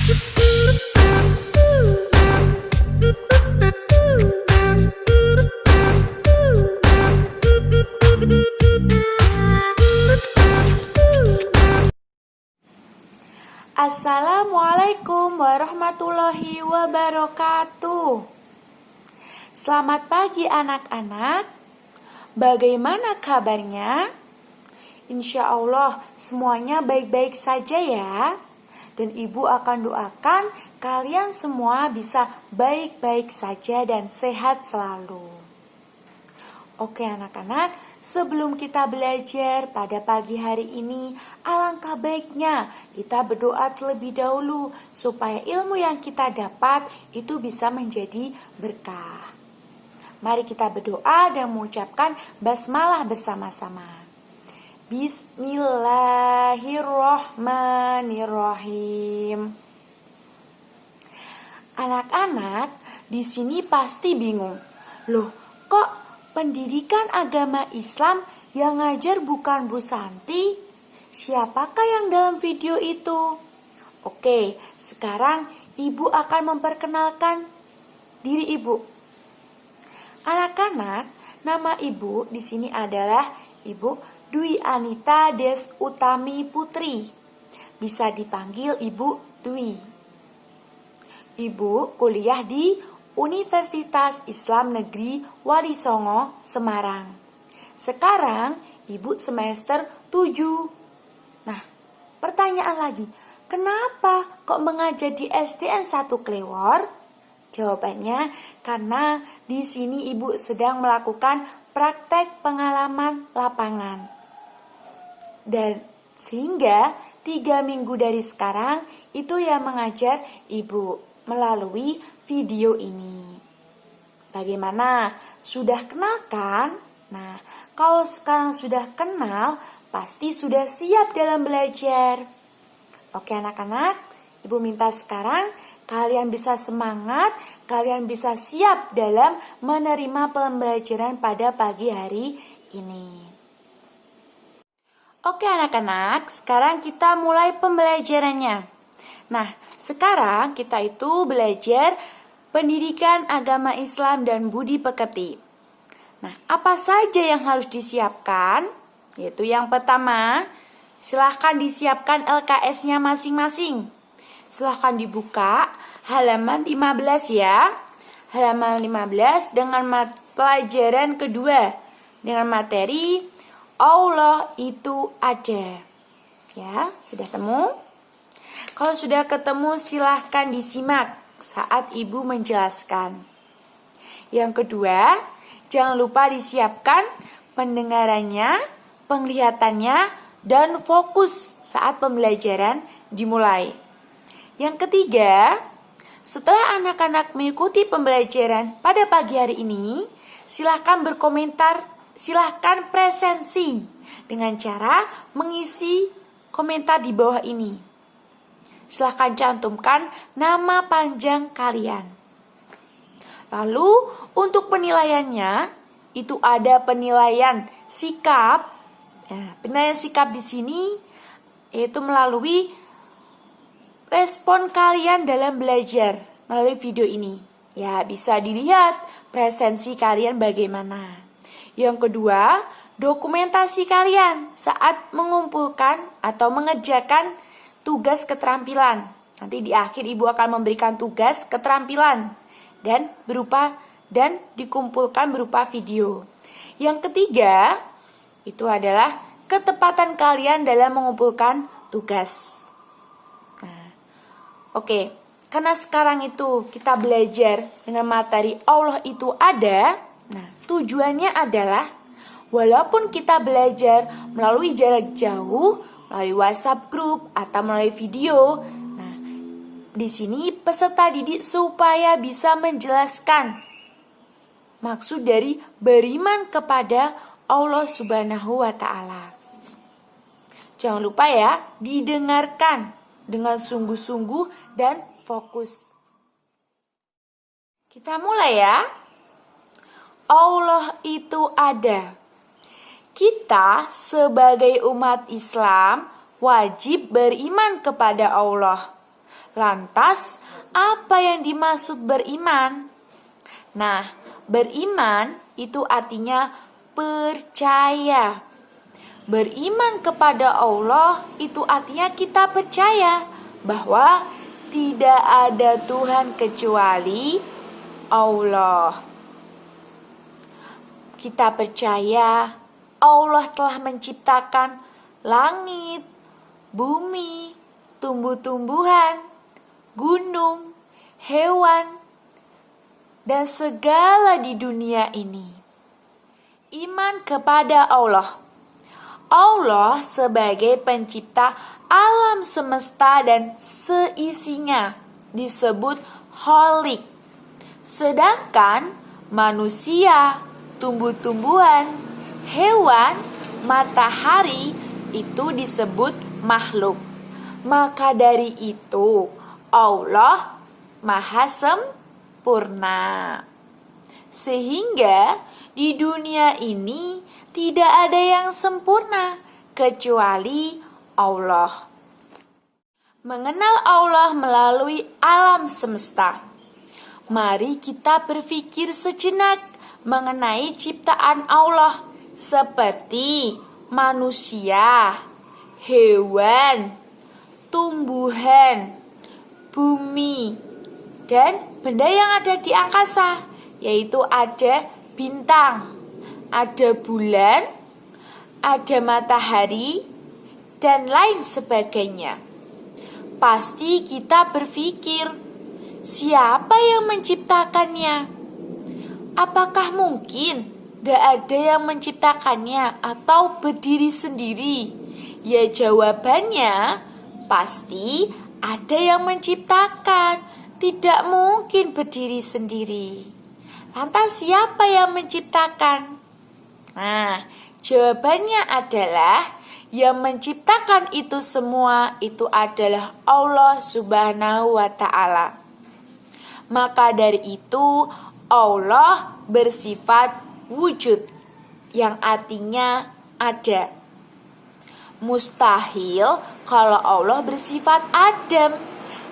Assalamualaikum warahmatullahi wabarakatuh. Selamat pagi anak-anak. Bagaimana kabarnya? Insya Allah semuanya baik-baik saja ya. Dan ibu akan doakan kalian semua bisa baik-baik saja dan sehat selalu. Oke anak-anak, sebelum kita belajar pada pagi hari ini, alangkah baiknya kita berdoa terlebih dahulu supaya ilmu yang kita dapat itu bisa menjadi berkah. Mari kita berdoa dan mengucapkan basmalah bersama-sama. Bismillahirrohmanirrohim. Anak-anak di sini pasti bingung. Loh, kok pendidikan agama Islam yang ngajar bukan Bu Santi? Siapakah yang dalam video itu? Oke, sekarang ibu akan memperkenalkan diri ibu. Anak-anak, nama ibu di sini adalah Ibu Dwi Anita Des Utami Putri. Bisa dipanggil Ibu Dwi. Ibu kuliah di Universitas Islam Negeri Wali Songo, Semarang. Sekarang ibu semester 7. Nah, pertanyaan lagi, kenapa kok mengajar di SDN 1 Klewor? Jawabannya, karena di sini ibu sedang melakukan praktek pengalaman lapangan. Dan sehingga 3 minggu dari sekarang itu yang mengajar ibu melalui video ini. Bagaimana? Sudah kenal kan? Nah, kalau sekarang sudah kenal, pasti sudah siap dalam belajar. Oke anak-anak, ibu minta sekarang kalian bisa semangat, kalian bisa siap dalam menerima pembelajaran pada pagi hari ini. Oke anak-anak, sekarang kita mulai pembelajarannya. Nah, sekarang kita itu belajar pendidikan agama Islam dan budi pekerti. Nah, apa saja yang harus disiapkan? Yaitu yang pertama, silahkan disiapkan LKS-nya masing-masing. Silahkan dibuka halaman 15 ya. Halaman 15 dengan pelajaran kedua. Dengan materi Allah itu ada. Ya, sudah temu? Kalau sudah ketemu silahkan disimak saat ibu menjelaskan. Yang kedua, jangan lupa disiapkan pendengarannya, penglihatannya, dan fokus saat pembelajaran dimulai. Yang ketiga, setelah anak-anak mengikuti pembelajaran pada pagi hari ini, silahkan berkomentar, silahkan presensi dengan cara mengisi komentar di bawah ini. Silahkan cantumkan nama panjang kalian. Lalu untuk penilaiannya, itu ada penilaian sikap. Nah, penilaian sikap di sini yaitu melalui respon kalian dalam belajar melalui video ini. Ya, bisa dilihat presensi kalian bagaimana. Yang kedua, dokumentasi kalian saat mengumpulkan atau mengerjakan tugas keterampilan. Nanti di akhir ibu akan memberikan tugas keterampilan dan dikumpulkan berupa video. Yang ketiga, itu adalah ketepatan kalian dalam mengumpulkan tugas. Nah, oke, karena sekarang itu kita belajar dengan materi Allah itu ada. Nah, tujuannya adalah walaupun kita belajar melalui jarak jauh, melalui WhatsApp group atau melalui video. Nah, di sini peserta didik supaya bisa menjelaskan maksud dari beriman kepada Allah Subhanahu wa Ta'ala. Jangan lupa ya, didengarkan dengan sungguh-sungguh dan fokus. Kita mulai ya. Allah itu ada. Kita sebagai umat Islam wajib beriman kepada Allah. Lantas, apa yang dimaksud beriman? Nah, beriman itu artinya percaya. Beriman kepada Allah itu artinya kita percaya bahwa tidak ada Tuhan kecuali Allah. Kita percaya Allah telah menciptakan langit, bumi, tumbuh-tumbuhan, gunung, hewan, dan segala di dunia ini. Iman kepada Allah. Allah sebagai pencipta alam semesta dan seisinya disebut Khalik. Sedangkan manusia, tumbuh-tumbuhan, hewan, matahari itu disebut makhluk. Maka dari itu Allah Maha sempurna. Sehingga di dunia ini tidak ada yang sempurna kecuali Allah. Mengenal Allah melalui alam semesta. Mari kita berpikir sejenak mengenai ciptaan Allah seperti manusia, hewan, tumbuhan, bumi, dan benda yang ada di angkasa, yaitu ada bintang, ada bulan, ada matahari, dan lain sebagainya. Pasti kita berpikir, siapa yang menciptakannya? Apakah mungkin gak ada yang menciptakannya atau berdiri sendiri? Ya, jawabannya pasti ada yang menciptakan, tidak mungkin berdiri sendiri. Lantas siapa yang menciptakan? Nah, jawabannya adalah yang menciptakan itu semua itu adalah Allah Subhanahu wa Ta'ala. Maka dari itu Allah bersifat wujud yang artinya ada. Mustahil kalau Allah bersifat adam,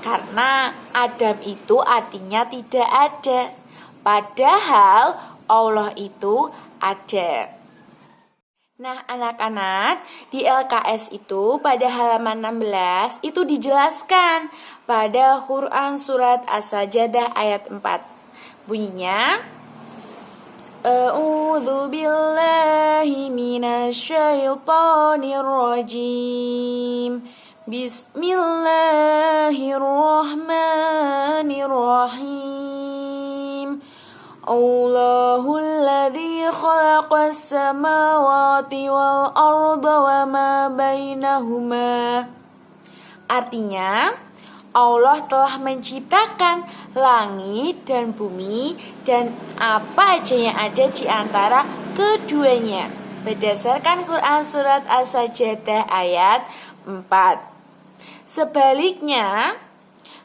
karena adam itu artinya tidak ada, padahal Allah itu ada. Nah, anak-anak, di LKS itu pada halaman 16 itu dijelaskan pada Quran surat As-Sajdah ayat 4. Bunyinya, A'udzu billahi minasyaitonir rajim. Bismillahirrahmanirrahim. Allahul ladzi khalaqas samawati wal arda wa ma bainahuma. Artinya, Allah telah menciptakan langit dan bumi dan apa aja yang ada di antara keduanya. Berdasarkan Quran surat As-Sajdah ayat 4. Sebaliknya,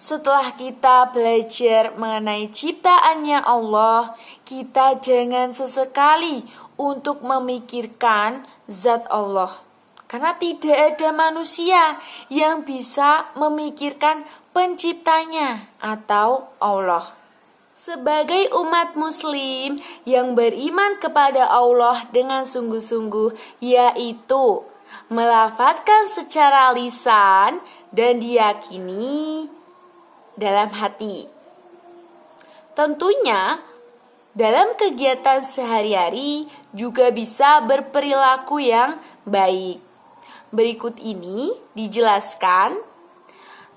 setelah kita belajar mengenai ciptaannya Allah, kita jangan sesekali untuk memikirkan zat Allah. Karena tidak ada manusia yang bisa memikirkan penciptanya atau Allah. Sebagai umat muslim yang beriman kepada Allah dengan sungguh-sungguh, yaitu melafadzkan secara lisan dan diyakini dalam hati. Tentunya dalam kegiatan sehari-hari juga bisa berperilaku yang baik. Berikut ini dijelaskan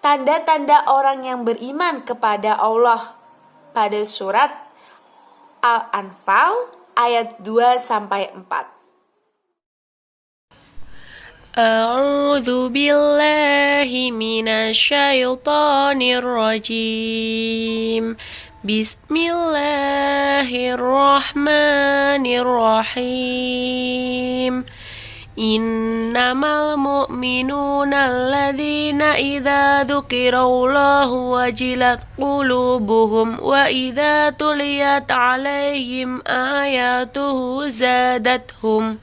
tanda-tanda orang yang beriman kepada Allah pada surat Al-Anfal ayat 2-4. A'udzu billahi minasyaitonir rajim. Bismillahirrahmanirrahim. Innamal mu'minuna alladzina idza dzukirallahu wajilat qulubuhum wa idza tuliyat 'alaihim ayatuhu zadatuhum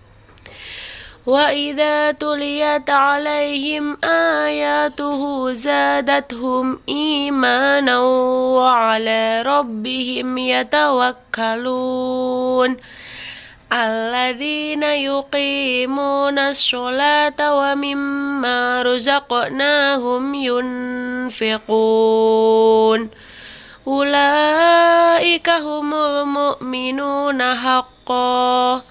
وإذا تليت عليهم آياته زادتهم إيمانا وعلى ربهم يتوكلون الذين يقيمون الصلاة ومما رزقناهم ينفقون أولئك هم المؤمنون حقا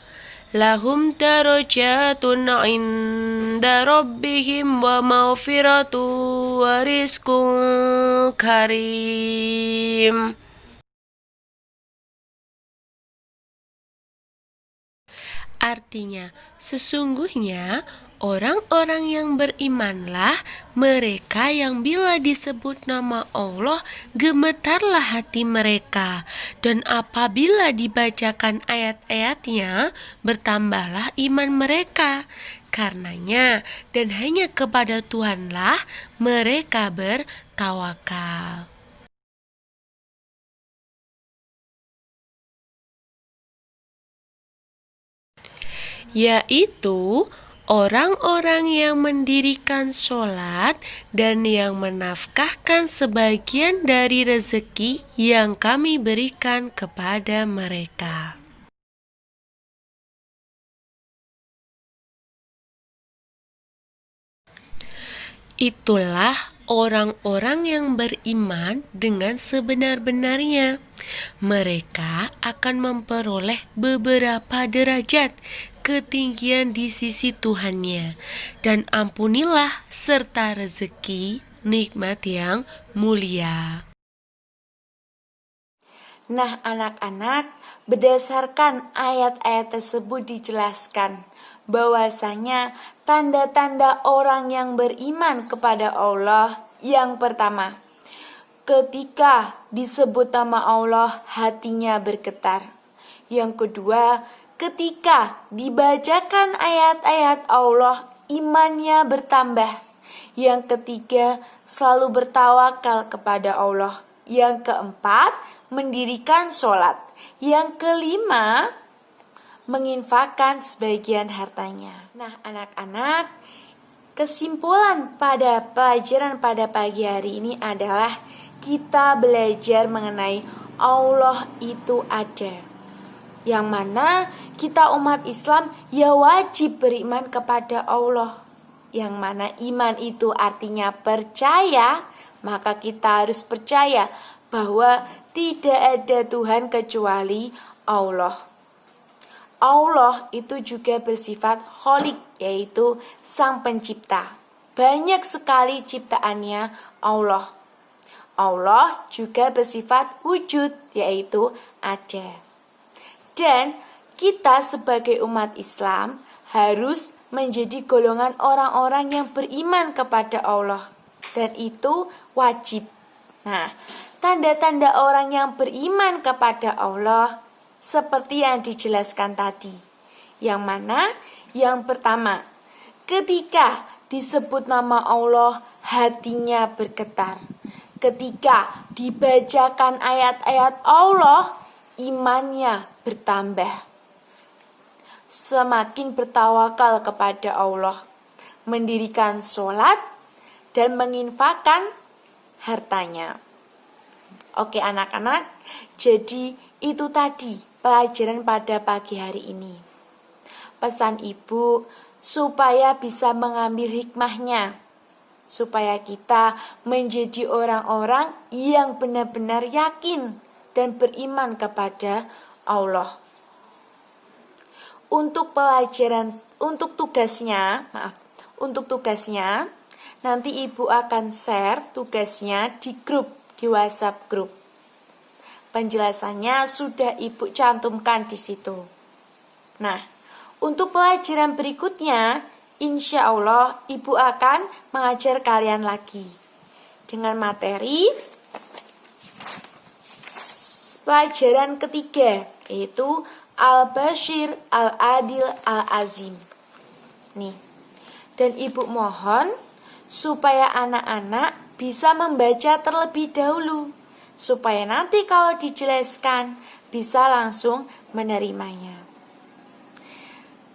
lahum darajatun inda rabbihim wa maghfiratu wa rizqun karim. Artinya, sesungguhnya orang-orang yang berimanlah mereka yang bila disebut nama Allah gemetarlah hati mereka, dan apabila dibacakan ayat-ayatnya bertambahlah iman mereka. Karenanya dan hanya kepada Tuhanlah mereka bertawakal. Yaitu orang-orang yang mendirikan sholat dan yang menafkahkan sebagian dari rezeki yang kami berikan kepada mereka. Itulah orang-orang yang beriman dengan sebenar-benarnya. Mereka akan memperoleh beberapa derajat ketinggian di sisi Tuhannya, dan ampunilah serta rezeki nikmat yang mulia. Nah, anak-anak, berdasarkan ayat-ayat tersebut dijelaskan bahwasanya tanda-tanda orang yang beriman kepada Allah yang pertama, ketika disebut nama Allah hatinya bergetar. Yang kedua, ketika dibacakan ayat-ayat Allah imannya bertambah. Yang ketiga, selalu bertawakal kepada Allah. Yang keempat, mendirikan sholat. Yang kelima, menginfakkan sebagian hartanya. Nah, anak-anak, kesimpulan pada pelajaran pada pagi hari ini adalah kita belajar mengenai Allah itu ada. Yang mana kita umat Islam ya wajib beriman kepada Allah. Yang mana iman itu artinya percaya, maka kita harus percaya bahwa tidak ada Tuhan kecuali Allah. Allah itu juga bersifat Khalik, yaitu Sang Pencipta. Banyak sekali ciptaannya Allah. Allah juga bersifat wujud, yaitu ada. Dan kita sebagai umat Islam harus menjadi golongan orang-orang yang beriman kepada Allah. Dan itu wajib. Nah, tanda-tanda orang yang beriman kepada Allah seperti yang dijelaskan tadi. Yang mana? Yang pertama, ketika disebut nama Allah hatinya bergetar. Ketika dibacakan ayat-ayat Allah imannya bertambah. Semakin bertawakal kepada Allah, mendirikan sholat dan menginfakkan hartanya. Oke anak-anak, jadi itu tadi pelajaran pada pagi hari ini. Pesan ibu supaya bisa mengambil hikmahnya, supaya kita menjadi orang-orang yang benar-benar yakin dan beriman kepada Allah. Untuk tugasnya nanti ibu akan share tugasnya di grup, di WhatsApp grup. Penjelasannya sudah ibu cantumkan di situ. Nah, untuk pelajaran berikutnya, insya Allah ibu akan mengajar kalian lagi dengan materi pelajaran ketiga, yaitu Al-Bashir, Al-Adil, Al-Azim. Nih. Dan ibu mohon supaya anak-anak bisa membaca terlebih dahulu, supaya nanti kalau dijelaskan bisa langsung menerimanya.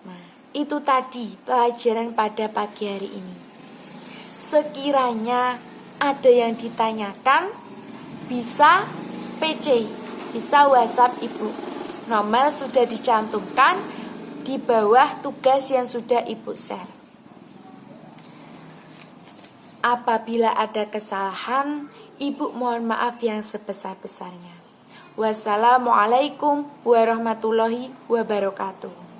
Nah, Itu tadi pelajaran pada pagi hari ini. Sekiranya ada yang ditanyakan, bisa PC, bisa WhatsApp Ibu. Nomor sudah dicantumkan di bawah tugas yang sudah Ibu share. Apabila ada kesalahan, Ibu mohon maaf yang sebesar-besarnya. Wassalamualaikum warahmatullahi wabarakatuh.